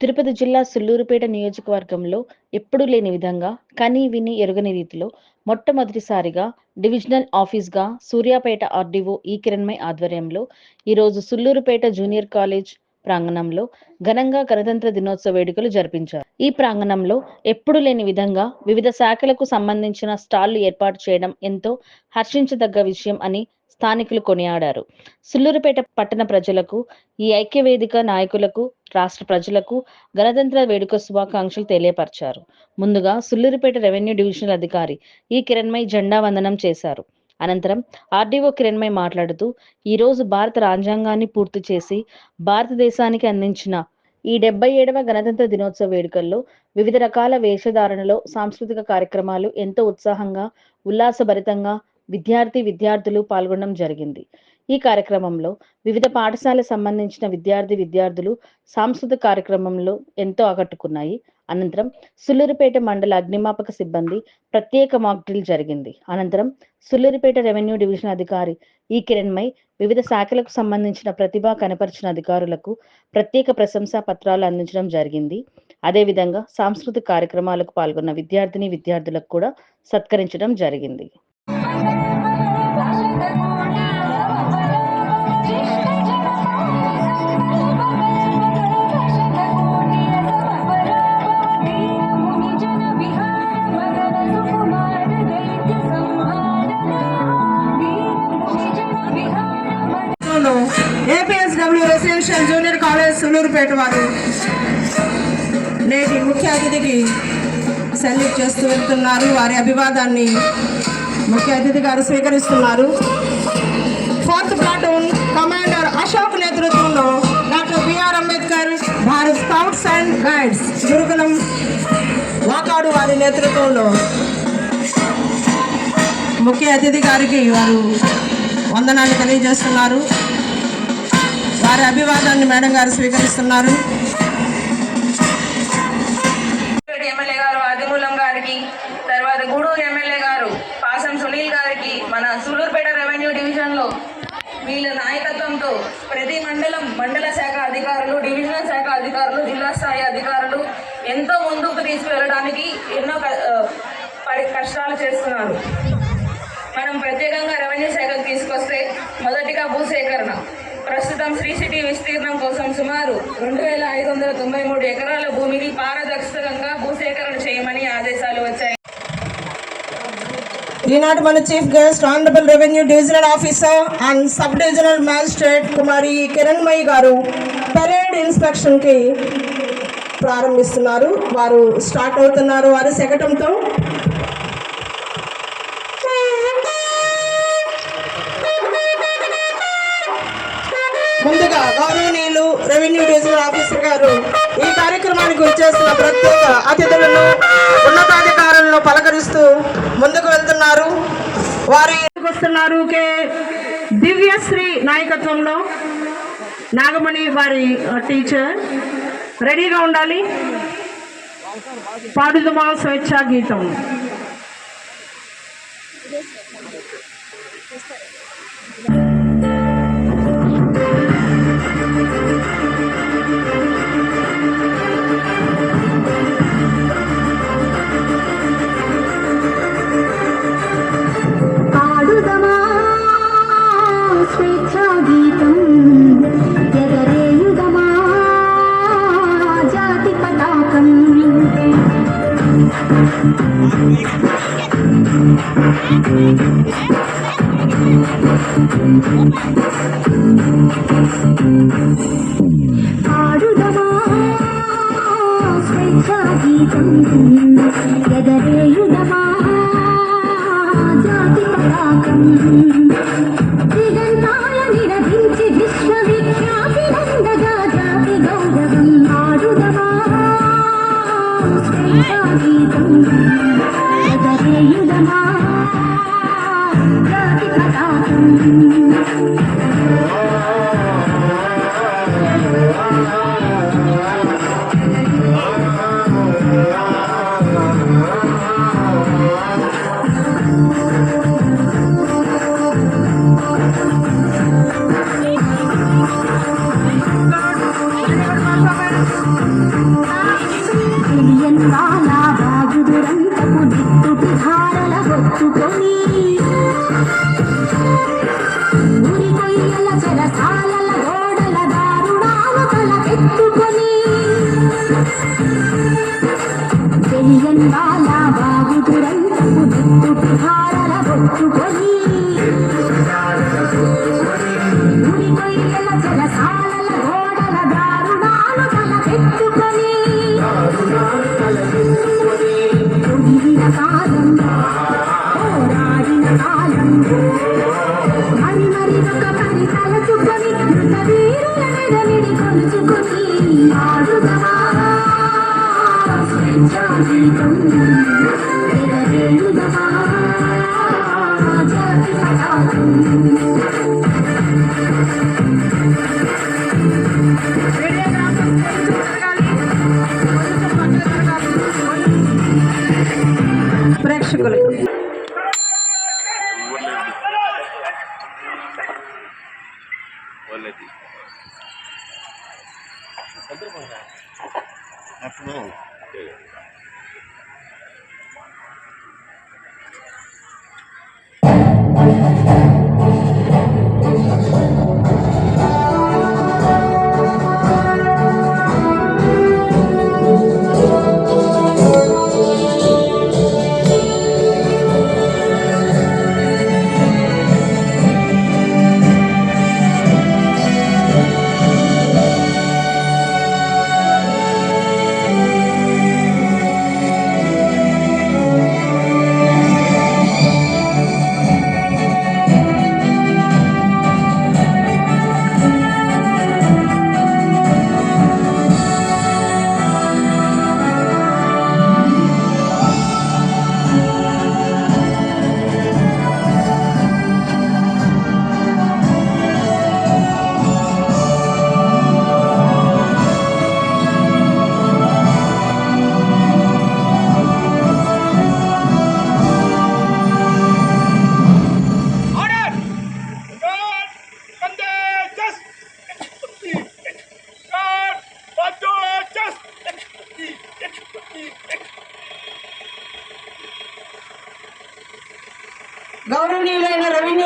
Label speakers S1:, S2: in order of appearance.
S1: తిరుపతి జిల్లా సుళ్లూరుపేట నియోజకవర్గంలో ఎప్పుడూ లేని విధంగా కని విని ఎరుగని రీతిలో మొట్టమొదటిసారిగా డివిజనల్ ఆఫీస్గా సూర్యాపేట ఆర్డీఓ ఈ కిరణ్మయ్ ఆధ్వర్యంలో ఈరోజు సుళ్లూరుపేట జూనియర్ కాలేజ్ ప్రాంగణంలో ఘనంగా గణతంత్ర దినోత్సవ వేడుకలు జరిపించారు. ఈ ప్రాంగణంలో ఎప్పుడు లేని విధంగా వివిధ శాఖలకు సంబంధించిన స్టాళ్లు ఏర్పాటు చేయడం ఎంతో హర్షించదగ్గ విషయం అని స్థానికులు కొనియాడారు. సుళ్లూరుపేట పట్టణ ప్రజలకు, ఈ ఐక్యవేదిక నాయకులకు, రాష్ట్ర ప్రజలకు గణతంత్ర వేడుక శుభాకాంక్షలు తెలియపరిచారు. ముందుగా సుళ్లూరుపేట రెవెన్యూ డివిజనల్ అధికారి ఈ కిరణ్మయ్ జెండా వందనం చేశారు. అనంతరం ఆర్డీఓ కిరణ్మయ్ మాట్లాడుతూ, ఈరోజు భారత రాజ్యాంగాన్ని పూర్తి చేసి భారతదేశానికి అందించిన ఈ 77వ గణతంత్ర దినోత్సవ వేడుకల్లో వివిధ రకాల వేషధారణలో సాంస్కృతిక కార్యక్రమాలు ఎంతో ఉత్సాహంగా, ఉల్లాసభరితంగా విద్యార్థులు పాల్గొనడం జరిగింది. ఈ కార్యక్రమంలో వివిధ పాఠశాలకు సంబంధించిన విద్యార్థులు సాంస్కృతిక కార్యక్రమంలో ఎంతో ఆకట్టుకున్నాయి. అనంతరం సుళ్లూరుపేట మండల అగ్నిమాపక సిబ్బంది ప్రత్యేక మాక్ డ్రిల్ జరిగింది. అనంతరం సుళ్లూరుపేట రెవెన్యూ డివిజన్ అధికారి ఈ కిరణ్మయ్ వివిధ శాఖలకు సంబంధించిన ప్రతిభ కనపరిచిన అధికారులకు ప్రత్యేక ప్రశంసా పత్రాలు అందించడం జరిగింది. అదేవిధంగా సాంస్కృతిక కార్యక్రమాలకు పాల్గొన్న విద్యార్థులకు కూడా సత్కరించడం జరిగింది.
S2: ఏపీఎస్డబ్ల్యూ రెసిడెన్షియల్ జూనియర్ కాలేజ్ సుళ్లూరుపేట వారు నేటి ముఖ్య అతిథికి సెల్యూట్ చేస్తూ వెళ్తున్నారు. వారి అభివాదాన్ని ముఖ్య అతిథి గారు స్వీకరిస్తున్నారు. 4th ప్లాటూన్ కమాండర్ అశోక్ నేతృత్వంలో doctor BR Ambedkar Bharat scouts and guides గురుకులం వాకాడు వారి నేతృత్వంలో ముఖ్య అతిథి గారికి వారు వందనాన్ని తెలియజేస్తున్నారు. వారి అభివాదాన్ని మేడం గారు స్వీకరిస్తున్నారు.
S3: ఎమ్మెల్యే గారు ఆదిమూలం గారికి, తర్వాత గూడూరు ఎమ్మెల్యే గారు పాసం సునీల్ గారికి, మన సుళ్లూరుపేట రెవెన్యూ డివిజన్లో వీళ్ళ నాయకత్వంతో ప్రతి మండల శాఖ అధికారులు, డివిజనల్ శాఖ అధికారులు, జిల్లా స్థాయి అధికారులు ఎంతో ముందుకు తీసుకువెళ్ళడానికి ఎన్నో కష్టాలు చేస్తున్నారు. మనం ప్రత్యేకంగా రెవెన్యూ శాఖకు తీసుకొస్తే మొదటిగా భూసేకరణ. ప్రస్తుతం శ్రీ సిటీ విస్తీర్ణం కోసం సుమారు 2593 ఎకరాల భూమిని పారదర్శకంగా భూసేకరణ చేయమని ఆదేశాలు వచ్చాయి.
S2: ఈనాటి మన chief guest honourable revenue divisional officer and sub divisional magistrate కుమారి కిరణ్మయ్ గారు పరేడ్ ఇన్స్పెక్షన్ కి ప్రారంభిస్తున్నారు. వారు స్టార్ట్ అవుతున్నారు వారి శకటంతో. ముందుగా గౌరవనీయులు రెవెన్యూ డివిజనల్ ఆఫీసర్ గారు ఈ కార్యక్రమానికి వచ్చేసిన ప్రత్యేక అతిథులను, ఉన్నతాధికారులను పలకరిస్తూ ముందుకు వెళ్తున్నారు. వారు వస్తున్నారు. కే దివ్యశ్రీ నాయకత్వంలో నాగమణి వారి టీచర్ రెడీగా ఉండాలి. పాడుదుమా స్వేచ్ఛా గీతం.
S4: ఆడుదమా స్వేచ్ఛా గీతం ఎగరేయుదమా జాతి పతాకం దిగంతాల నిరధించి విశ్వవిఖ్యాతి నందగా జాతి గౌరవం. ఆడుదమా స్వేచ్ఛా గీతం ఎగరేయుదమా జాతి పతాకం. చెయ్యందాల బాగుతురంతపు నెత్తుటి హారల బొట్టుకొని ఉరి కొయ్యల చెరసాలల గోడల దారుణాలు తల పెట్టుకొని పొగిడిన కాలం పోరాడిన కాలం మరి మరి ఒక పని తలచుకొని మృత వీరుల మెడలిడి కొలుచుకొని ఆడుదమా స్వేచ్ఛాగీతం ఎగరేయుదమా జాతి పతాకం.
S2: ప్రేక్షకులు గౌరవనీయులైన రెవెన్యూ